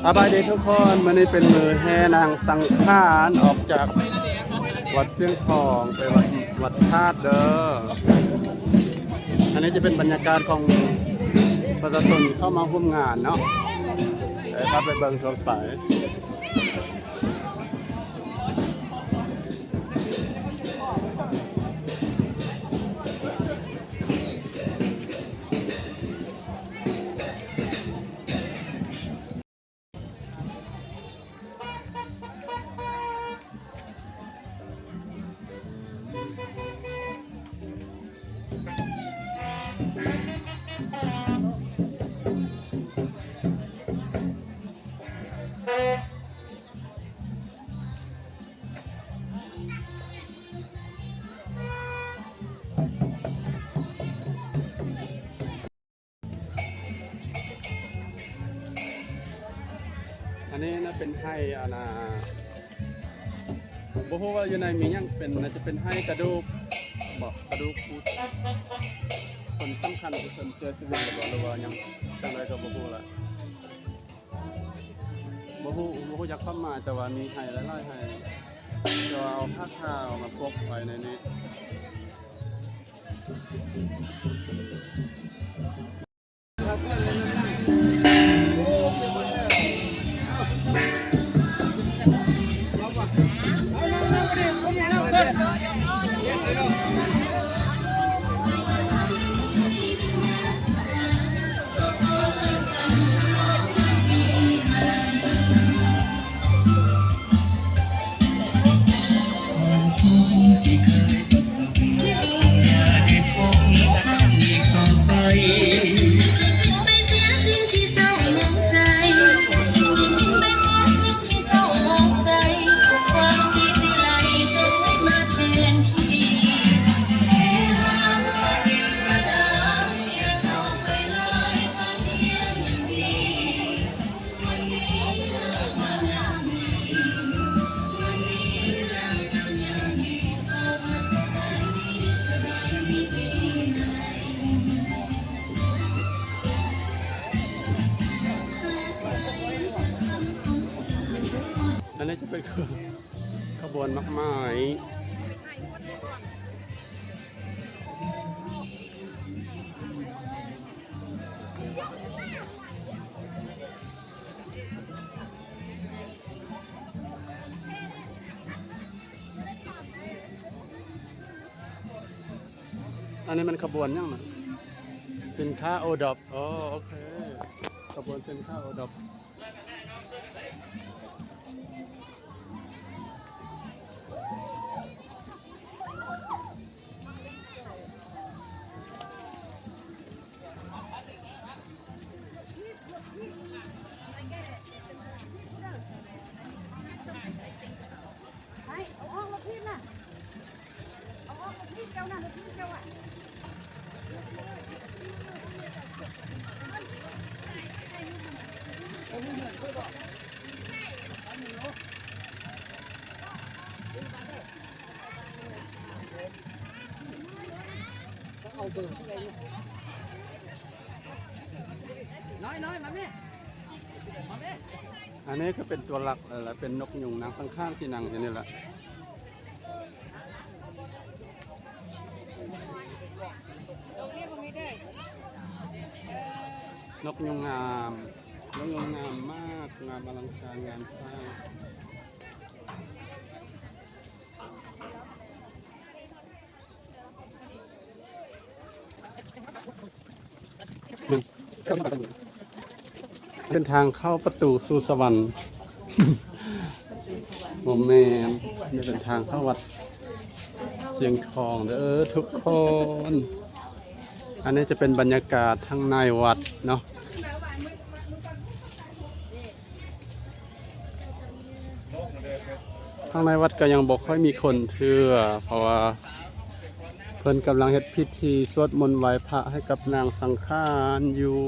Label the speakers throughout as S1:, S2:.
S1: สบายดีทุกคนวันนี้เป็นมือแห่นางสังขารออกจากวัดเชียงทองไปวัดธาตุเด้ออันนี้จะเป็นบรรยากาศของประชาชนเข้ามาร่วมงานเนาะไปเบิ่งชมไปอันนี้นะเป็นไห้อาณาผมบอกว่าอยู่ในมียังเป็นน่าจะเป็นไห้กระดูกบอกกระดูกคนสำคัญคนเสียชีวิตหรือว่ายังจังไรก็บอกละบอกอยากเข้ามาแต่ว่ามีไห้หลายๆไห้จะเอาผ้าขาวมาพกไว้ในนี้อันนี้จะเป็นขบวนมากมายอันนี้มันขบวนยังไงสินค้าโอดอปอ๋อโอเคขบวนสินค้าโอดอปอันนี้ก็เป็นตัวหลักและเป็นนกยุงนางข้างๆที่นางอย่างนี้แหละนกยุงงามนกยุงงามมากงามอลังการงานสร้างเดินทางเข้าประตูสู่สวรรค์โมเมนต์เดินทางเข้าวัดเสียงทองเด้อทุกคนอันนี้จะเป็นบรรยากาศทั้งในวัดเนาะทั้งในวัดก็ยังบอกค่อยมีคนเชื่อเพราะว่าเพิ่นกำลังเฮ็ดพิธีสวดมนต์ไหว้พระให้กับนางสังขารอยู่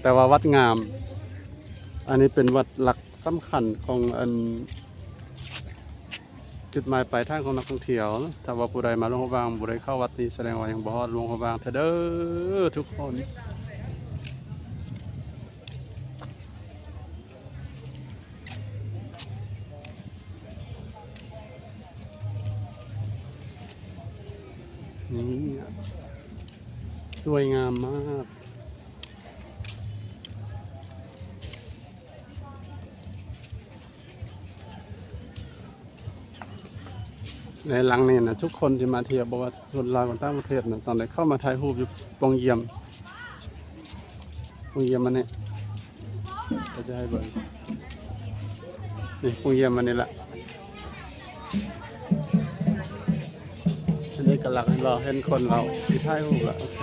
S1: แต่ว่าวัดงามอันนี้เป็นวัดหลักสำคัญของ จุดหมายปลายทางของนักท่องเที่ยวถ้าว่าผู้ใดมาหลวงพระบางผู้ใดเข้าวัดนี้แสดงว่ายังบ่ฮอดหลวงพระบางเด้อทุกคนนี่สวยงามมากในหลังนี่นะทุกคนที่มาเที่ยวบอกว่าคนลาวคนต่างประเทศนะตอนไหนเข้ามาถ่ายรูปอยู่ปองเยี่ยมมันนี่ก็จะให้เบิ่งนี่ปองเยี่ยมมันนี่ละอันนี้กำลังรอเห็นคนเราที่ถ่ายรูปละโอเค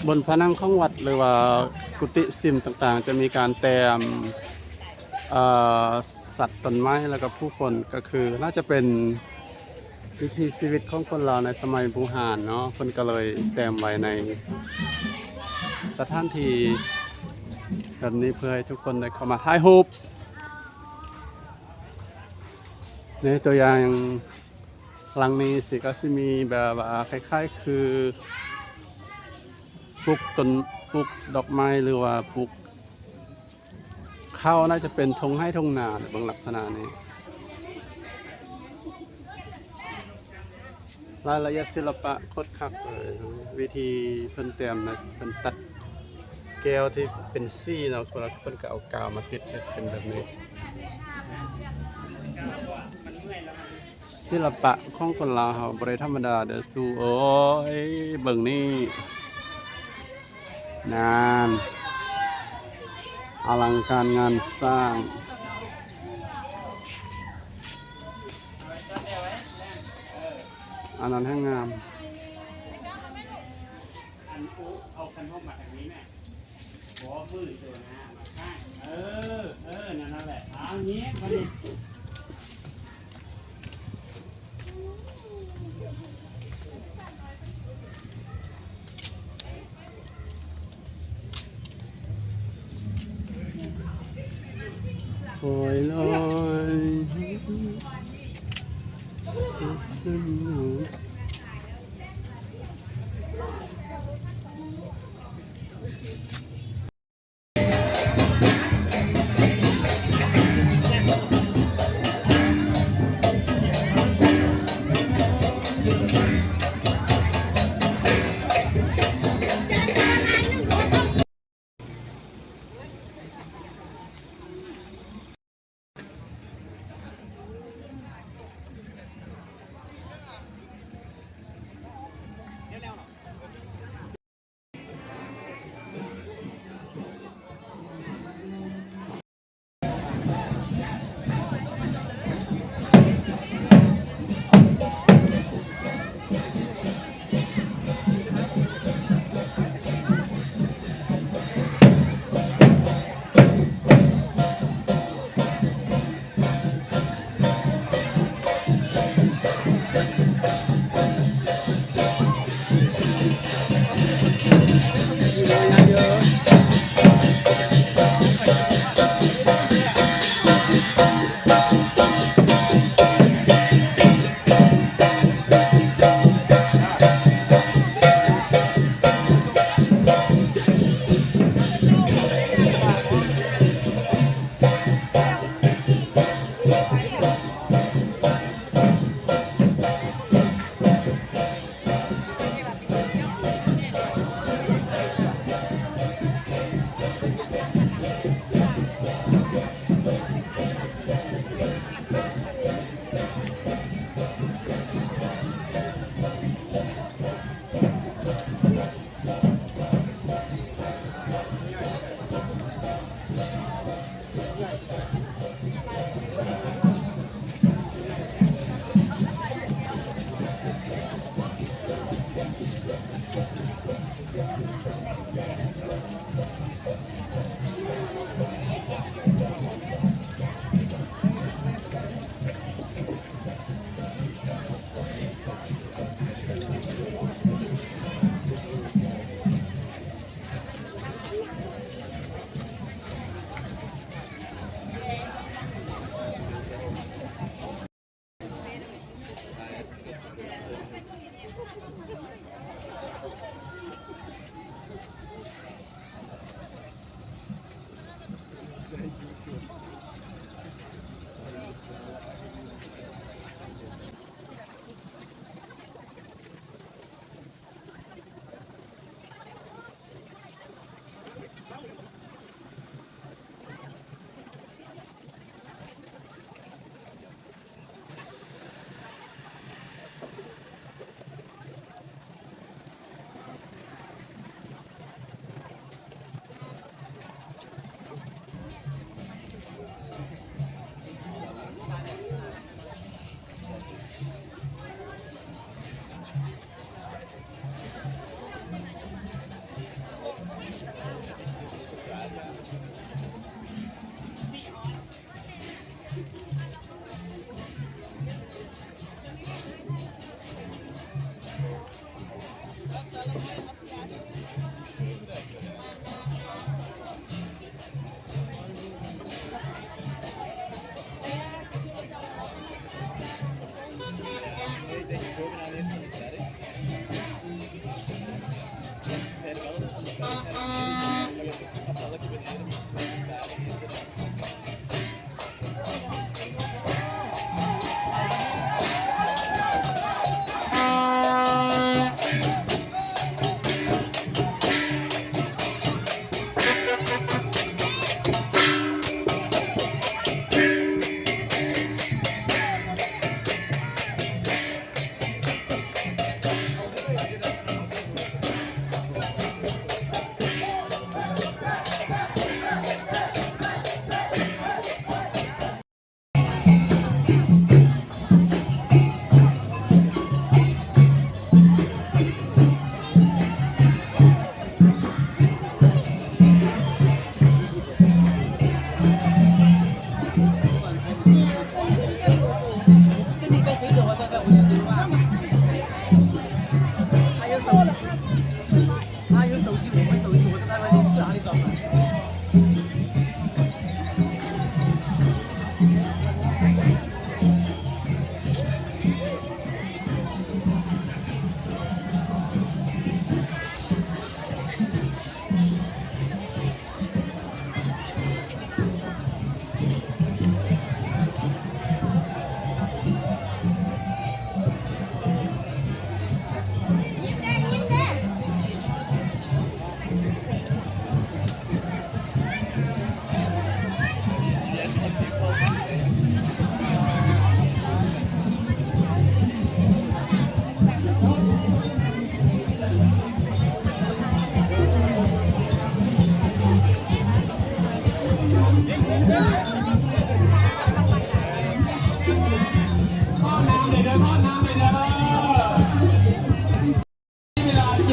S1: บนผนังของวัดหรือว่ากุฏิซิมต่างๆจะมีการแต้มสัตว์ต้นไม้แล้วก็ผู้คนก็คือน่าจะเป็นวิถีชีวิตของคนเราในสมัยโบราณเนาะคนก็เลยแต้มไว้ในสถานที่แบบนี้เพื่อให้ทุกคนได้เข้ามาถ่ายรูปในตัวอย่างหลังนี้สิก็สิมีแบบว่าคล้ายๆคือปลูกดอกไม้หรือว่าปลูกข้าวน่าจะเป็นทงให้ทงนาบางลักษณะนี้รายละเอียดศิลปะโคตรคักเลยวิธีเพิ่นเตรียมนะเพิ่นตัดแก้วที่เป็นซี่เนาะคนละคนก็เอากาวมาติดเป็นแบบนี้ศิลปะของคนลาวเฮาบ่ได้ธรรมดาเด้อสู้โอ้ยเบิ่งนี่งานอลังการงานสร้างอันนั้นให้งามเอาคันห้องมาทางนี้แม่หัวมือตัวนะมาข้างนั่นแหละเอาเงี้ยมาดิโอ้ยลอยสนุก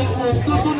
S2: 7 โมง